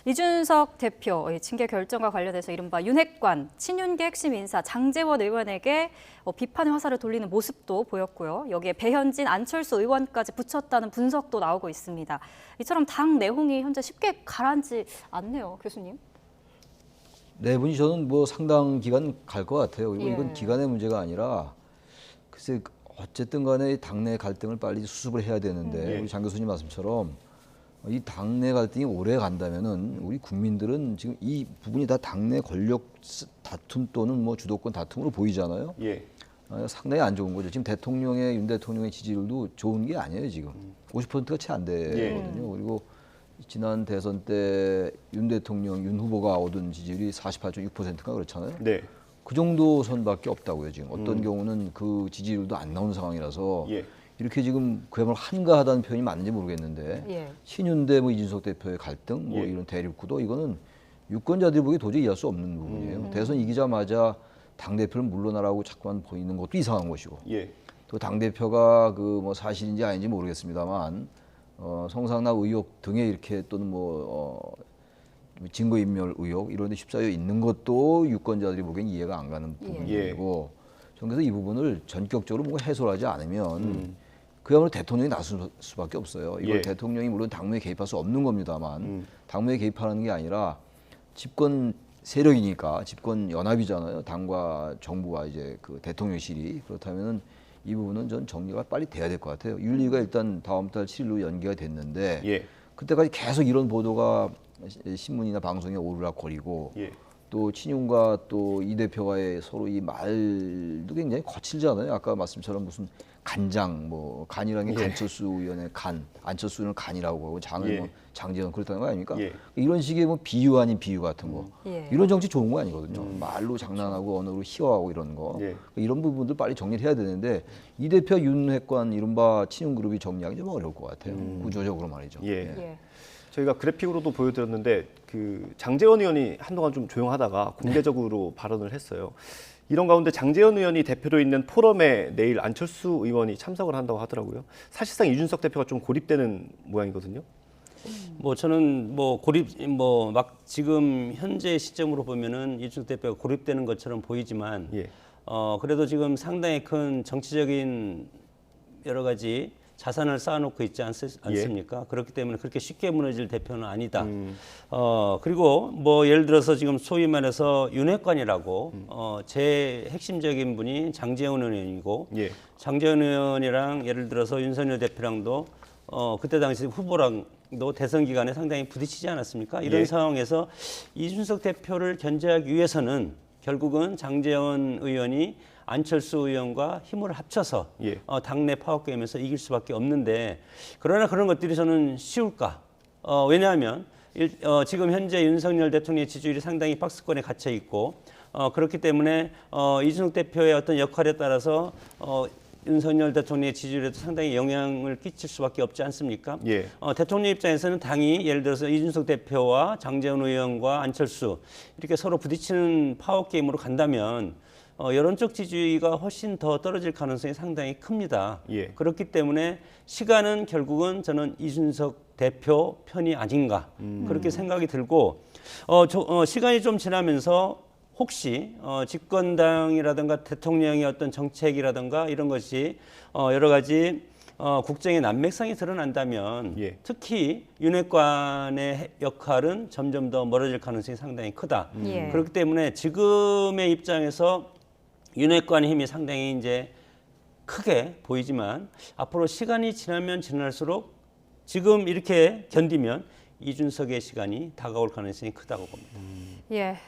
이준석 대표 징계 결정과 관련해서 이른바 윤핵관, 친윤계 핵심 인사 장제원 의원에게 비판의 화살을 돌리는 모습도 보였고요. 여기에 배현진, 안철수 의원까지 붙였다는 분석도 나오고 있습니다. 이처럼 당 내홍이 현재 쉽게 가라앉지 않네요, 교수님. 네 분이 저는 뭐 상당 기간 갈 것 같아요. 그리고 예. 이건 기간의 문제가 아니라 글쎄 어쨌든 간에 당내 갈등을 빨리 수습을 해야 되는데 우리 장 교수님 말씀처럼 이 당내 갈등이 오래 간다면은 우리 국민들은 지금 이 부분이 다 당내 권력 다툼 또는 뭐 주도권 다툼으로 보이잖아요. 예. 상당히 안 좋은 거죠. 지금 윤 대통령의 지지율도 좋은 게 아니에요. 지금 50%가 채 안 되거든요. 그리고 지난 대선 때 윤 대통령, 윤 후보가 얻은 지지율이 48.6%가 그렇잖아요. 네. 그 정도 선밖에 없다고요. 지금 어떤 경우는 그 지지율도 안 나오는 상황이라서 예. 이렇게 지금 그야말로 한가하다는 표현이 맞는지 모르겠는데 예. 친윤 대 뭐 이준석 대표의 갈등, 뭐 예. 이런 대립구도 이거는 유권자들이 보기에 도저히 이해할 수 없는 부분이에요. 대선 이기자마자 당 대표를 물러나라고 자꾸만 보이는 것도 이상한 것이고, 예. 또 당 대표가 그 뭐 사실인지 아닌지 모르겠습니다만 성상납 의혹 등에 이렇게 또는 증거인멸 의혹 이런 데 휩싸여 있는 것도 유권자들이 보기엔 이해가 안 가는 부분이고 저는 그래서 이 부분을 전격적으로 뭔가 해소하지 않으면 그야말로 대통령이 나설 수밖에 없어요. 이걸 예. 대통령이 물론 당무에 개입할 수 없는 겁니다만 당무에 개입하는 게 아니라 집권 세력이니까 집권 연합이잖아요. 당과 정부와 이제 그 대통령실이. 그렇다면은 이 부분은 전 정리가 빨리 돼야 될 것 같아요. 윤리가 일단 다음 달 7일로 연기가 됐는데 예. 그때까지 계속 이런 보도가 신문이나 방송에 오르락거리고 예. 또 친윤과 또 이 대표와의 서로 이 말도 굉장히 거칠잖아요. 아까 말씀처럼 무슨 간장, 뭐 간이라는 게 예. 간철수 의원의 간, 안철수 의원은 간이라고 하고 장은 예. 뭐 장제원 그렇다는 거 아닙니까? 예. 이런 식의 뭐 비유 아닌 비유 같은 거. 예. 이런 정치 좋은 거 아니거든요. 말로 장난하고 언어로 희화하고 이런 거. 예. 이런 부분들 빨리 정리를 해야 되는데 이 대표 윤핵관 이른바 친윤 그룹이 정리하기 좀 어려울 것 같아요. 구조적으로 말이죠. 예. 예. 저희가 그래픽으로도 보여드렸는데 그 장제원 의원이 한동안 좀 조용하다가 공개적으로 발언을 했어요. 이런 가운데 장제원 의원이 대표로 있는 포럼에 내일 안철수 의원이 참석을 한다고 하더라고요. 사실상 이준석 대표가 좀 고립되는 모양이거든요. 뭐 저는 뭐 막 지금 현재 시점으로 보면은 이준석 대표가 고립되는 것처럼 보이지만 예. 그래도 지금 상당히 큰 정치적인 여러 가지 자산을 쌓아놓고 있지 않습니까? 그렇기 때문에 그렇게 쉽게 무너질 대표는 아니다. 그리고 뭐 예를 들어서 지금 소위 말해서 윤핵관이라고 제 핵심적인 분이 장제원 의원이고 예. 장제원 의원이랑 예를 들어서 윤석열 대표랑도 그때 당시 후보랑도 대선 기간에 상당히 부딪히지 않았습니까? 이런 예. 상황에서 이준석 대표를 견제하기 위해서는 결국은 장제원 의원이 안철수 의원과 힘을 합쳐서 예. 당내 파워게임에서 이길 수밖에 없는데 그러나 그런 것들이 저는 쉬울까? 왜냐하면 지금 현재 윤석열 대통령의 지지율이 상당히 박스권에 갇혀 있고 그렇기 때문에 이준석 대표의 어떤 역할에 따라서 윤석열 대통령의 지지율에도 상당히 영향을 끼칠 수밖에 없지 않습니까? 예. 대통령 입장에서는 당이 예를 들어서 이준석 대표와 장제원 의원과 안철수 이렇게 서로 부딪히는 파워게임으로 간다면 여론적 지지가 훨씬 더 떨어질 가능성이 상당히 큽니다. 예. 그렇기 때문에 시간은 결국은 저는 이준석 대표 편이 아닌가 그렇게 생각이 들고 시간이 좀 지나면서 혹시 집권당이라든가 대통령의 어떤 정책이라든가 이런 것이 여러 가지 국정의 난맥상이 드러난다면 예. 특히 윤핵관의 역할은 점점 더 멀어질 가능성이 상당히 크다. 예. 그렇기 때문에 지금의 입장에서 윤핵관의 힘이 상당히 이제 크게 보이지만 앞으로 시간이 지나면 지날수록 지금 이렇게 견디면 이준석의 시간이 다가올 가능성이 크다고 봅니다. 예,